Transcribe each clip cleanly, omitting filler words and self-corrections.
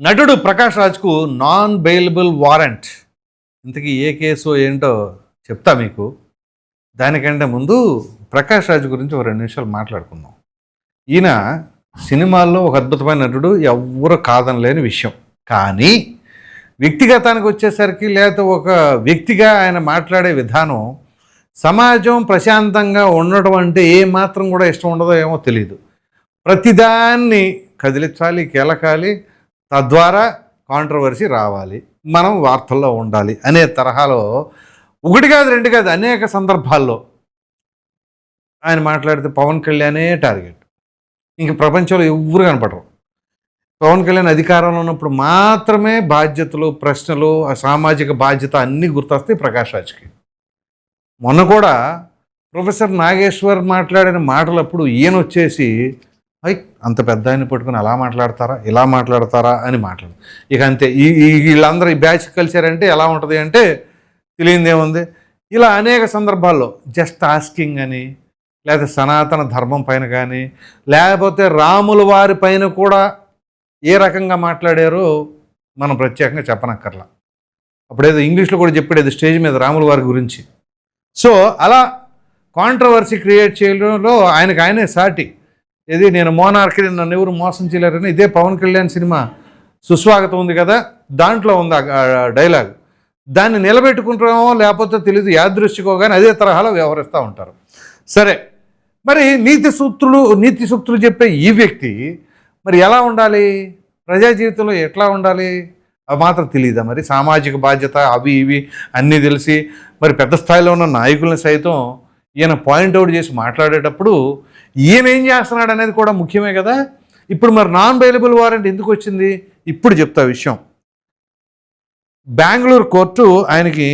నటుడు Prakash రాజ్కు non bailable warrant. ఇంతకీ ఏ case ఏంటో చెప్తా మీకు. దానికంటే ముందు ప్రకాష్ రాజ్ గురించి ఒక 2 నిమిషాలు మాట్లాడుకుందాం. ఈయన సినిమాల్లో ఒక అద్భుతమైన నటుడు, ఎవ్వరు కాదనలేని విషయం. కానీ వ్యక్తిగతానికి వచ్చేసరికి లేకపోతే ఒక వ్యక్తిగా ఆయన మాట్లాడే విధానం సమాజం ప్రశాంతంగా ఉండడం అంటే ఏమాత్రం కూడా ఇష్టం ఉండదో ఏమో తెలియదు. ప్రతిదాన్ని కదిలించాలి, కెలకాలి, తద్వారా కాంట్రవర్సీ రావాలి, మనం వార్తల్లో ఉండాలి అనే తరహాలో ఒకటి కాదు, 2 కాదు, అనేక సందర్భాల్లో ఆయన మాట్లాడితే పవన్ కళ్యాణే టార్గెట్. ఇంక ప్రపంచంలో ఎవ్వరు కనపడరు. పవన్ కళ్యాణ్ అధికారంలో ఉన్నప్పుడు మాత్రమే బాధ్యతలు, ప్రశ్నలు, ఆ సామాజిక బాధ్యత అన్నీ గుర్తొస్తాయి ప్రకాష్ రాజ్కి. మొన్న కూడా ప్రొఫెసర్ నాగేశ్వర్ మాట్లాడిన మాటలప్పుడు ఈయన వచ్చేసి అంత పెద్ద ఆయన పట్టుకుని అలా మాట్లాడతారా, ఇలా మాట్లాడతారా అని మాట్లాడు. ఇక అంతే. వీళ్ళందరూ ఈ బ్యాచ్ కలిసారంటే ఎలా ఉంటుంది అంటే తెలియదేముంది. ఇలా అనేక సందర్భాల్లో జస్ట్ ఆస్కింగ్ అని, లేకపోతే సనాతన ధర్మం పైన కానీ, లేకపోతే రాముల వారి పైన కూడా ఏ రకంగా మాట్లాడారో మనం ప్రత్యేకంగా చెప్పనక్కర్లా. అప్పుడేదో ఇంగ్లీష్లో కూడా చెప్పాడు స్టేజ్ మీద రాముల వారి గురించి. సో అలా కాంట్రవర్సీ క్రియేట్ చేయడంలో ఆయనే సాటి. ఇది నేను మోనార్క్ని నన్ను ఎవరు మోసం చేయలేరని ఇదే పవన్ కళ్యాణ్ సినిమా సుస్వాగతం ఉంది కదా, దాంట్లో ఉంది ఆ డైలాగ్. దాన్ని నిలబెట్టుకుంటామో లేకపోతే తెలియదు, యాదృష్టికో కానీ అదే తరహాలో వ్యవహరిస్తూ ఉంటారు. సరే, మరి నీతి సూక్తులు చెప్పే ఈ వ్యక్తి మరి ఎలా ఉండాలి, ప్రజా జీవితంలో ఎట్లా ఉండాలి అవి మాత్రం తెలియదా? మరి సామాజిక బాధ్యత అవి ఇవి అన్నీ తెలిసి మరి పెద్ద స్థాయిలో ఉన్న నాయకుల్ని సైతం ఈయన పాయింట్అవుట్ చేసి మాట్లాడేటప్పుడు ఈయన ఏం చేస్తున్నాడు అనేది కూడా ముఖ్యమే కదా. ఇప్పుడు మరి నాన్ బెయిలబుల్ వారెంట్ ఎందుకు వచ్చింది ఇప్పుడు చెప్తా విషయం. బెంగళూరు కోర్టు ఆయనకి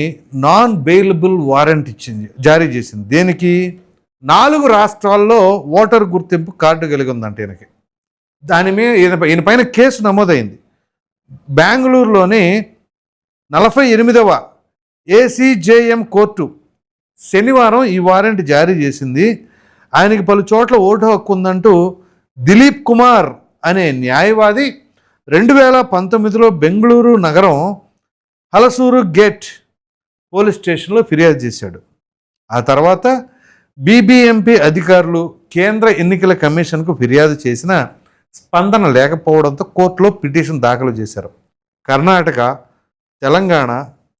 నాన్ బెయిలబుల్ వారెంట్ జారీ చేసింది. దేనికి? 4 రాష్ట్రాల్లో ఓటర్ గుర్తింపు కార్డు కలిగి ఉందంట ఈయనకి. దాని మీద ఈయన పైన కేసు నమోదైంది. బెంగళూరులోని 48వ ACJM కోర్టు శనివారం ఈ వారెంట్ జారీ చేసింది. ఆయనకి పలు చోట్ల ఓటు హక్కు ఉందంటూ దిలీప్ కుమార్ అనే న్యాయవాది 2019లో బెంగళూరు నగరం హలసూరు గేట్ పోలీస్ స్టేషన్లో ఫిర్యాదు చేశాడు. ఆ తర్వాత BBMP అధికారులు కేంద్ర ఎన్నికల కమిషన్కు ఫిర్యాదు చేసిన స్పందన లేకపోవడంతో కోర్టులో పిటిషన్ దాఖలు చేశారు. కర్ణాటక, తెలంగాణ,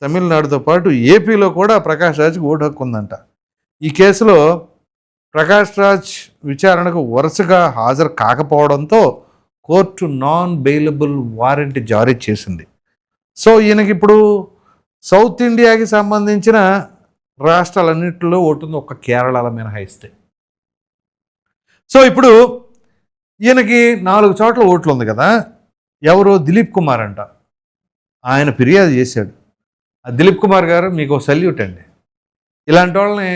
తమిళనాడుతో పాటు ఏపీలో కూడా ప్రకాష్ రాజ్కి ఓటు హక్కు ఉందంట. ఈ కేసులో ప్రకాష్ రాజ్ విచారణకు వరుసగా హాజరు కాకపోవడంతో కోర్టు నాన్ బెయిలబుల్ వారెంట్ జారీ చేసింది. సో ఈయనకి ఇప్పుడు సౌత్ ఇండియాకి సంబంధించిన రాష్ట్రాలన్నింటిలో ఓటుంది, ఒక్క కేరళలో మినహాయిస్తే. సో ఇప్పుడు ఈయనకి 4 చోట్ల ఓట్లు ఉంది కదా. ఎవరో దిలీప్ కుమార్ అంట, ఆయన ఫిర్యాదు చేశాడు. ఆ దిలీప్ కుమార్ గారు మీకు సల్యూట్ అండి. ఇలాంటి వాళ్ళని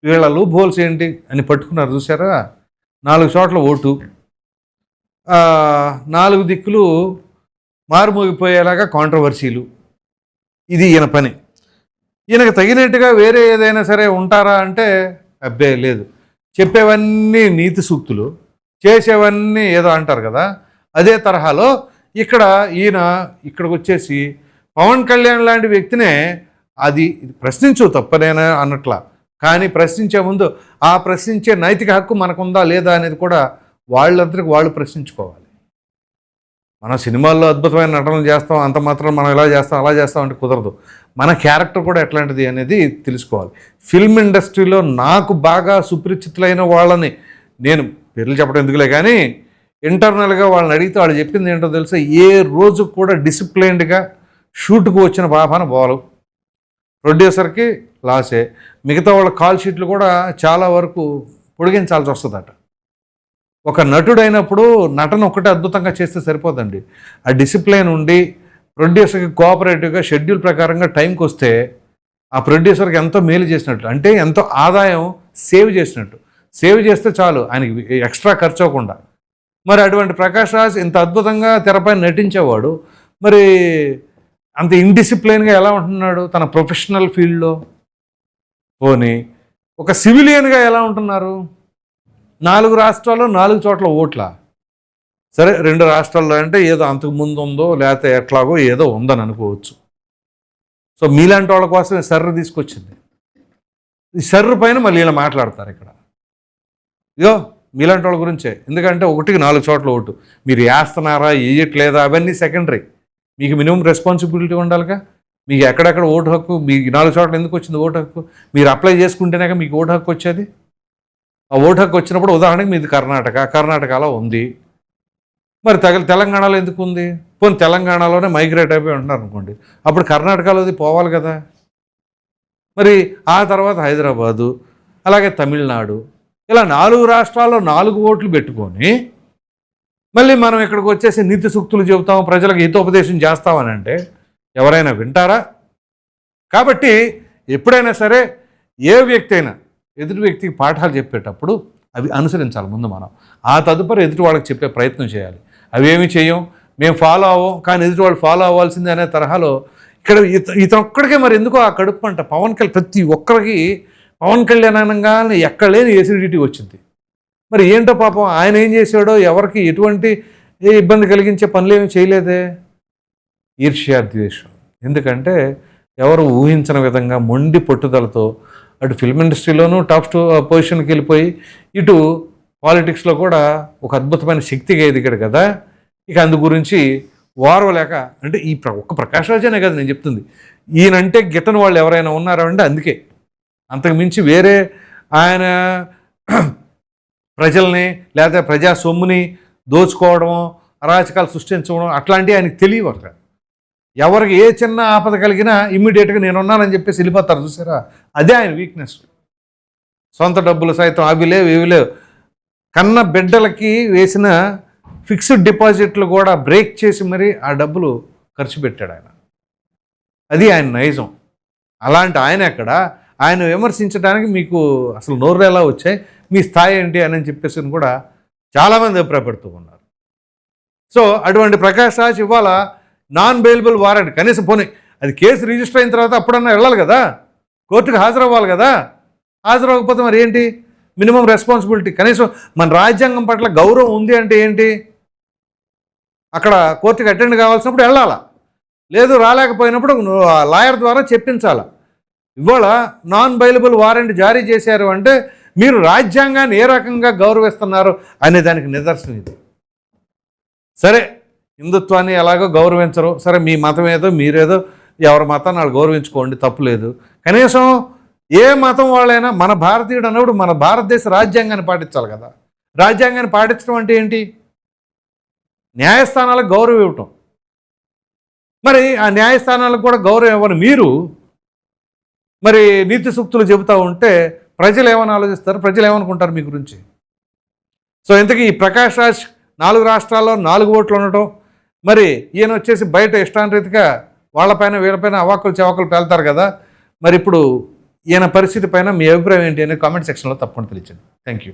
వీళ్ళ లూప్ హోల్స్ ఏంటి అని పట్టుకున్నారు చూసారా. 4 చోట్ల ఓటు, 4 దిక్కులు మారుమోగిపోయేలాగా కాంట్రవర్సీలు. ఇది ఈయన పని. ఈయనకు తగినట్టుగా వేరే ఏదైనా సరే ఉంటారా అంటే అబ్బే లేదు. చెప్పేవన్నీ నీతి సూక్తులు, చేసేవన్నీ ఏదో అంటారు కదా, అదే తరహాలో ఇక్కడికి వచ్చేసి పవన్ కళ్యాణ్ లాంటి వ్యక్తినే అది ప్రశ్నించు తప్పనేనా అన్నట్లా. కానీ ప్రశ్నించే ముందు ఆ ప్రశ్నించే నైతిక హక్కు మనకుందా లేదా అనేది కూడా వాళ్ళందరికీ వాళ్ళు ప్రశ్నించుకోవాలి. మనం సినిమాల్లో అద్భుతమైన నటనలు చేస్తాం, అంత మాత్రం మనం ఇలా చేస్తాం అలా చేస్తాం అంటే కుదరదు. మన క్యారెక్టర్ కూడా ఎట్లాంటిది అనేది తెలుసుకోవాలి. ఫిల్మ్ ఇండస్ట్రీలో నాకు బాగా సుపరిచితులైన వాళ్ళని, నేను పేర్లు చెప్పడం ఎందుకులే కానీ ఇంటర్నల్గా వాళ్ళని అడిగితే వాళ్ళు చెప్పింది ఏంటో తెలుసా, ఏ రోజు కూడా డిసిప్లైన్డ్గా షూట్కు వచ్చిన బాబాన పోవాలి. ప్రొడ్యూసర్కి లాసే, మిగతా వాళ్ళ కాల్ షీట్లు కూడా చాలా వరకు పొడిగించాల్సి వస్తుందట. ఒక నటుడైనప్పుడు నటన ఒక్కటే అద్భుతంగా చేస్తే సరిపోదండి. ఆ డిసిప్లైన్ ఉండి ప్రొడ్యూసర్కి కోఆపరేటివ్గా షెడ్యూల్ ప్రకారంగా టైంకి వస్తే ఆ ప్రొడ్యూసర్కి ఎంతో మేలు చేసినట్టు, అంటే ఎంతో ఆదాయం సేవ్ చేసినట్టు. సేవ్ చేస్తే చాలు, ఆయనకి ఎక్స్ట్రా ఖర్చు అవ్వకుండా. మరి అటువంటి ప్రకాష్ రాజ్ ఇంత అద్భుతంగా తెరపై నటించేవాడు మరి అంత ఇండిసిప్లైన్గా ఎలా ఉంటున్నాడు తన ప్రొఫెషనల్ ఫీల్డ్లో? పోనీ ఒక సివిలియన్గా ఎలా ఉంటున్నారు? 4 రాష్ట్రాల్లో 4 చోట్ల ఓట్ల. సరే 2 రాష్ట్రాల్లో అంటే ఏదో అంతకుముందు ఉందో లేకపోతే ఎట్లాగో ఏదో ఉందని అనుకోవచ్చు. సో మీలాంటి వాళ్ళ కోసమే సర్రు తీసుకొచ్చింది. ఈ సర్రు పైన మళ్ళీ ఇలా మాట్లాడతారు ఇక్కడ. ఇగో మీలాంటి వాళ్ళ గురించే. ఎందుకంటే 1కి 4 చోట్ల ఓటు. మీరు వేస్తున్నారా వేయట్లేదా అవన్నీ సెకండరీ. మీకు మినిమం రెస్పాన్సిబిలిటీ ఉండాలిగా. మీకు ఎక్కడెక్కడ ఓటు హక్కు, మీకు 4 చోట్ల ఎందుకు వచ్చింది ఓటు హక్కు? మీరు అప్లై చేసుకుంటేనే మీకు ఓటు హక్కు వచ్చేది. ఆ ఓటు హక్కు వచ్చినప్పుడు ఉదాహరణకి మీది కర్ణాటకలో ఉంది. మరి తెలంగాణలో ఎందుకు ఉంది? పోనీ తెలంగాణలోనే మైగ్రేట్ అయిపోయి ఉంటున్నారు అనుకోండి, అప్పుడు కర్ణాటకలోది పోవాలి కదా. మరి ఆ తర్వాత హైదరాబాదు, అలాగే తమిళనాడు, ఇలా 4 రాష్ట్రాల్లో 4 ఓట్లు పెట్టుకొని మళ్ళీ మనం ఇక్కడికి వచ్చేసి నీతి సూక్తులు చెబుతాం, ప్రజలకు హితోపదేశం చేస్తామని అంటే ఎవరైనా వింటారా? కాబట్టి ఎప్పుడైనా సరే ఏ వ్యక్తి అయినా ఎదుటి వ్యక్తికి పాఠాలు చెప్పేటప్పుడు అవి అనుసరించాలి ముందు మనం. ఆ తదుపరి ఎదుటి వాళ్ళకి చెప్పే ప్రయత్నం చేయాలి. అవి ఏమి చేయం, మేము ఫాలో అవ్వం, కానీ ఎదుటి వాళ్ళు ఫాలో అవ్వాల్సిందే అనే తరహాలో ఇక్కడ ఇతను ఒక్కడికే మరి ఎందుకో ఆ కడుపు అంట ప్రతి ఒక్కరికి పవన్ కళ్యాణ్ అనగానే ఎక్కడ లేని ఎసిడిటీ వచ్చింది. మరి ఏంటో పాపం ఆయన ఏం చేశాడో, ఎవరికి ఎటువంటి ఇబ్బంది కలిగించే పనులు ఏమి చేయలేదే. ఈర్ష్య, ద్వేషం. ఎందుకంటే ఎవరు ఊహించిన విధంగా మొండి పట్టుదలతో అటు ఫిల్మ్ ఇండస్ట్రీలోనూ టాప్ పొజిషన్కి వెళ్ళిపోయి ఇటు పాలిటిక్స్లో కూడా ఒక అద్భుతమైన శక్తిగా ఎదిగాడు కదా. ఇక అందు గురించి ఓర్వలేక, అంటే ఈ ఒక్క ప్రకాష్ రాజేనే కదా నేను చెప్తుంది, ఈయనంటే గిట్టని వాళ్ళు ఎవరైనా ఉన్నారా అంటే అందుకే. అంతకు మించి వేరే ఆయన ప్రజల్ని లేకపోతే ప్రజా సొమ్ముని దోచుకోవడం, అరాచకాలు సృష్టించడం అట్లాంటివి ఆయనకి తెలియవు. అక్కడ ఎవరికి ఏ చిన్న ఆపద కలిగినా ఇమ్మీడియట్గా నేనున్నానని చెప్పేసి వెళ్ళిపోతారు చూసారా, అదే ఆయన వీక్నెస్. సొంత డబ్బులు సైతం అవి లేవు ఇవి లేవు. కన్న బిడ్డలకి వేసిన ఫిక్స్డ్ డిపాజిట్లు కూడా బ్రేక్ చేసి మరి ఆ డబ్బులు ఖర్చు పెట్టాడు ఆయన. అది ఆయన నైజం. అలాంటి ఆయన ఎక్కడ, ఆయన విమర్శించడానికి మీకు అసలు నోరు ఎలా వచ్చాయి, మీ స్థాయి ఏంటి అని చెప్పేసి కూడా చాలామంది అభిప్రాయపడుతూ ఉన్నారు. సో అటువంటి ప్రకాష్ రాజ్ ఇవాళ నాన్ బెయిలబుల్ వారెంట్, కనీసం పోనీ అది కేసు రిజిస్టర్ అయిన తర్వాత అప్పుడన్నా వెళ్ళాలి కదా, కోర్టుకు హాజరవ్వాలి కదా. హాజరవ్వకపోతే మరి ఏంటి మినిమం రెస్పాన్సిబిలిటీ? కనీసం మన రాజ్యాంగం పట్ల గౌరవం ఉంది అంటే ఏంటి, అక్కడ కోర్టుకి అటెండ్ కావాల్సినప్పుడు వెళ్ళాలా, లేదు రాలేకపోయినప్పుడు లాయర్ ద్వారా చెప్పించాలా. ఇవాళ నాన్ బెయిలబుల్ వారెంట్ జారీ చేశారు అంటే మీరు రాజ్యాంగాన్ని ఏ రకంగా గౌరవిస్తున్నారు అనే దానికి నిదర్శనం ఇది. సరే హిందుత్వాన్ని ఎలాగో గౌరవించరు, సరే మీ మతం ఏదో మీరేదో ఎవరి మతాన్ని వాళ్ళు గౌరవించుకోండి, తప్పులేదు. కనీసం ఏ మతం వాళ్ళైనా మన భారతీయుడు అన్నప్పుడు మన భారతదేశ రాజ్యాంగాన్ని పాటించాలి కదా. రాజ్యాంగాన్ని పాటించడం అంటే ఏంటి? న్యాయస్థానాలకు గౌరవం ఇవ్వటం. మరి ఆ న్యాయస్థానాలకు కూడా గౌరవం ఇవ్వని మీరు మరి నీతి సూక్తులు చెబుతూ ఉంటే ప్రజలు ఏమని ఆలోచిస్తారు, ప్రజలు ఏమనుకుంటారు మీ గురించి? సో ఇంతకీ ఈ ప్రకాష్ రాజ్ 4 రాష్ట్రాల్లో 4 ఓట్లు ఉండటం, మరి ఈయన వచ్చేసి బయట ఇష్టానురీతిగా వాళ్ళపైన వీళ్ళపైన అవాకులు చవాకులు పేలుతారు కదా. మరి ఇప్పుడు ఈయన పరిస్థితి పైన మీ అభిప్రాయం ఏంటి అనేది కామెంట్ సెక్షన్లో తప్పకుండా తెలియజేయండి. Thank you.